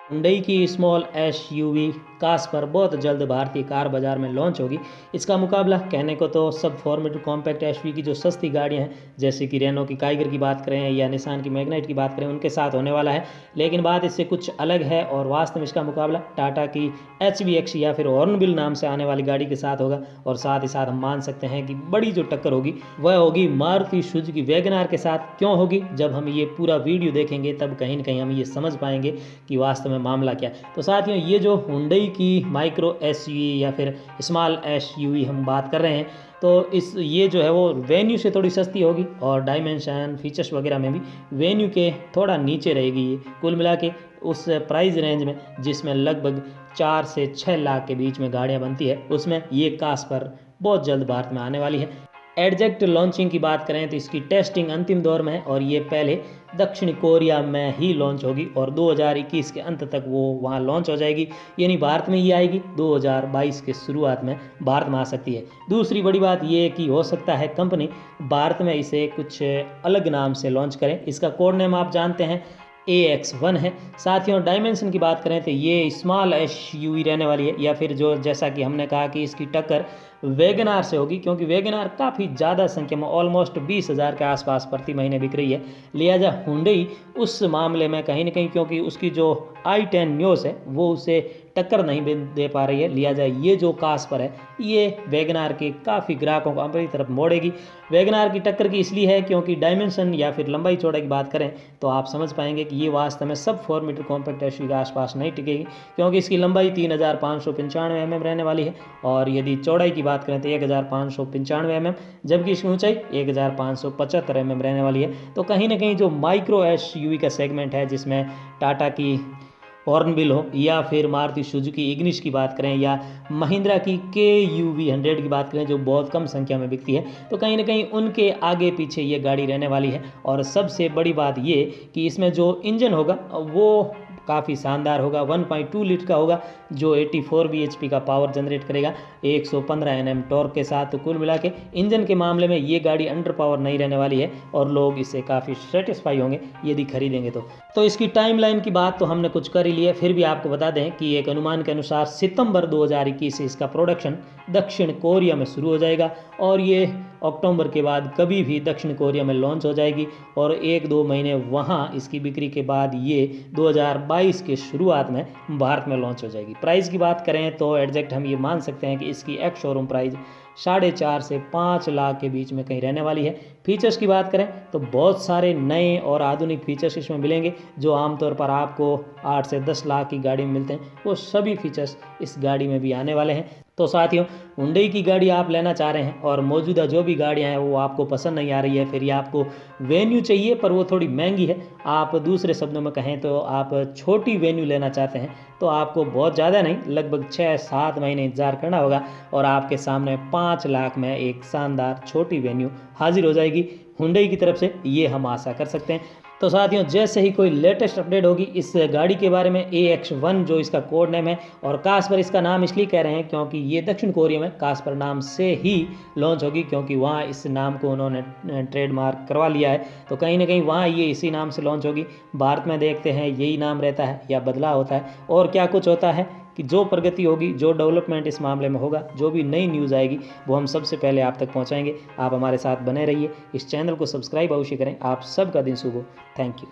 Hyundai की small SUV Kasper बहुत जल्द भारतीय कार बाजार में लॉन्च होगी। इसका मुकाबला कहने को तो सब फॉर्मेट कॉम्पैक्ट एसयूवी की जो सस्ती गाड़ियां हैं जैसे कि रेनो की काइगर की बात करें या निसान की मैग्नाइट की बात करें उनके साथ होने वाला है, लेकिन बात इससे कुछ अलग है और वास्तव में इसका मुकाबला टाटा की HVX या फिर हॉर्नबिल नाम से आने वाली गाड़ी के साथ होगा। और साथ ही साथ हम मान सकते हैं कि बड़ी जो टक्कर होगी वह होगी मारुति सुजुकी वैगनआर के साथ। क्यों होगी, जब हम ये पूरा वीडियो देखेंगे तब कहीं ना कहीं हम ये समझ पाएंगे कि वास्तव में मामला क्या है। तो साथियों, ये जो हुंडई की माइक्रो एसयूवी या फिर स्मॉल एसयूवी हम बात कर रहे हैं, तो ये जो है वो वेन्यू से थोड़ी सस्ती होगी और डायमेंशन फीचर्स वगैरह में भी वेन्यू के थोड़ा नीचे रहेगी। ये कुल मिला के उस प्राइस रेंज में जिसमें लगभग 4 से 6 लाख के बीच में गाड़ियां बनती है, उसमें ये कास्पर बहुत जल्द भारत में आने वाली है। एग्जैक्ट लॉन्चिंग की बात करें तो इसकी टेस्टिंग अंतिम दौर में है और ये पहले दक्षिण कोरिया में ही लॉन्च होगी और 2021 के अंत तक वो वहाँ लॉन्च हो जाएगी, यानी भारत में ही आएगी। 2022 के शुरुआत में भारत में आ सकती है। दूसरी बड़ी बात ये कि हो सकता है कंपनी भारत में इसे कुछ अलग नाम से लॉन्च करे। इसका कोड नेम आप जानते हैं AX1 है। साथियों, डायमेंशन की बात करें तो ये स्मॉल एसयूवी रहने वाली है या फिर जो जैसा कि हमने कहा कि इसकी टक्कर वैगनआर से होगी, क्योंकि वैगनआर काफ़ी ज़्यादा संख्या में ऑलमोस्ट 20,000 के आसपास प्रति महीने बिक रही है। लिहाजा हुंडई उस मामले में कहीं ना कहीं, क्योंकि उसकी जो i10 न्यूज़ है वो उसे टक्कर नहीं दे पा रही है, लिहाजा ये जो कास्पर है ये वैगनआर के काफ़ी ग्राहकों को अपनी तरफ मोड़ेगी। वैगनआर की टक्कर की इसलिए है क्योंकि डायमेंशन या फिर लंबाई चौड़ाई की बात करें तो आप समझ पाएंगे कि ये वास्तव में सब 4 मीटर कॉम्पैक्ट एसयूवी के आसपास नहीं टिकेगी, क्योंकि इसकी लंबाई 3595 mm रहने वाली है और यदि चौड़ाई की बात करें तो 1595 mm, जबकि इसकी ऊंचाई 1575 mm रहने वाली है। तो कहीं ना कहीं जो माइक्रो एसयूवी का सेगमेंट है जिसमें टाटा की हॉर्नबिल हो या फिर मारुति सुजुकी इग्निस की बात करें या महिंद्रा की KUV100 की बात करें जो बहुत कम संख्या में बिकती है, तो कहीं ना कहीं उनके आगे पीछे ये गाड़ी रहने वाली है। और सबसे बड़ी बात ये कि इसमें जो इंजन होगा वो काफ़ी शानदार होगा, 1.2 लीटर का होगा जो 84 bhp का पावर जनरेट करेगा 115 Nm टॉर्क के साथ। तो कुल मिला के इंजन के मामले में ये गाड़ी अंडर पावर नहीं रहने वाली है और लोग इससे काफ़ी सेटिस्फाई होंगे यदि खरीदेंगे तो इसकी टाइमलाइन की बात तो हमने कुछ कर ही ली है, फिर भी आपको बता दें कि एक अनुमान के अनुसार सितंबर 2021 से इसका प्रोडक्शन दक्षिण कोरिया में शुरू हो जाएगा और ये अक्टूबर के बाद कभी भी दक्षिण कोरिया में लॉन्च हो जाएगी और 1-2 महीने वहाँ इसकी बिक्री के बाद ये 2022 के शुरुआत में भारत में लॉन्च हो जाएगी। प्राइस की बात करें तो एग्जैक्ट हम ये मान सकते हैं कि इसकी एक्स शोरूम प्राइस 4.5 से 5 लाख के बीच में कहीं रहने वाली है। फीचर्स की बात करें तो बहुत सारे नए और आधुनिक फीचर्स इसमें मिलेंगे जो आमतौर पर आपको 8 से 10 लाख की गाड़ी में मिलते हैं, वो सभी फीचर्स इस गाड़ी में भी आने वाले हैं। तो साथियों, हुंडई की गाड़ी आप लेना चाह रहे हैं और मौजूदा जो भी गाड़ियां हैं वो आपको पसंद नहीं आ रही है, फिर ये आपको वेन्यू चाहिए पर वो थोड़ी महंगी है, आप दूसरे शब्दों में कहें तो आप छोटी वेन्यू लेना चाहते हैं, तो आपको बहुत ज़्यादा नहीं लगभग 6-7 महीने इंतजार करना होगा और आपके सामने 5 लाख में एक शानदार छोटी वेन्यू हाजिर हो जाएगी हुंडई की तरफ से, ये हम आशा कर सकते हैं। तो साथियों, जैसे ही कोई लेटेस्ट अपडेट होगी इस गाड़ी के बारे में, AX1 जो इसका कोड नेम है और कास्पर इसका नाम इसलिए कह रहे हैं क्योंकि ये दक्षिण कोरिया में कास्पर नाम से ही लॉन्च होगी, क्योंकि वहाँ इस नाम को उन्होंने ट्रेडमार्क करवा लिया है, तो कहीं ना कहीं वहाँ ये इसी नाम से लॉन्च होगी। भारत में देखते हैं यही नाम रहता है या बदलाव होता है और क्या कुछ होता है कि जो प्रगति होगी, जो डेवलपमेंट इस मामले में होगा, जो भी नई न्यूज़ आएगी वो हम सबसे पहले आप तक पहुंचाएंगे। आप हमारे साथ बने रहिए, इस चैनल को सब्सक्राइब अवश्य करें। आप सबका दिन शुभ हो। Thank you.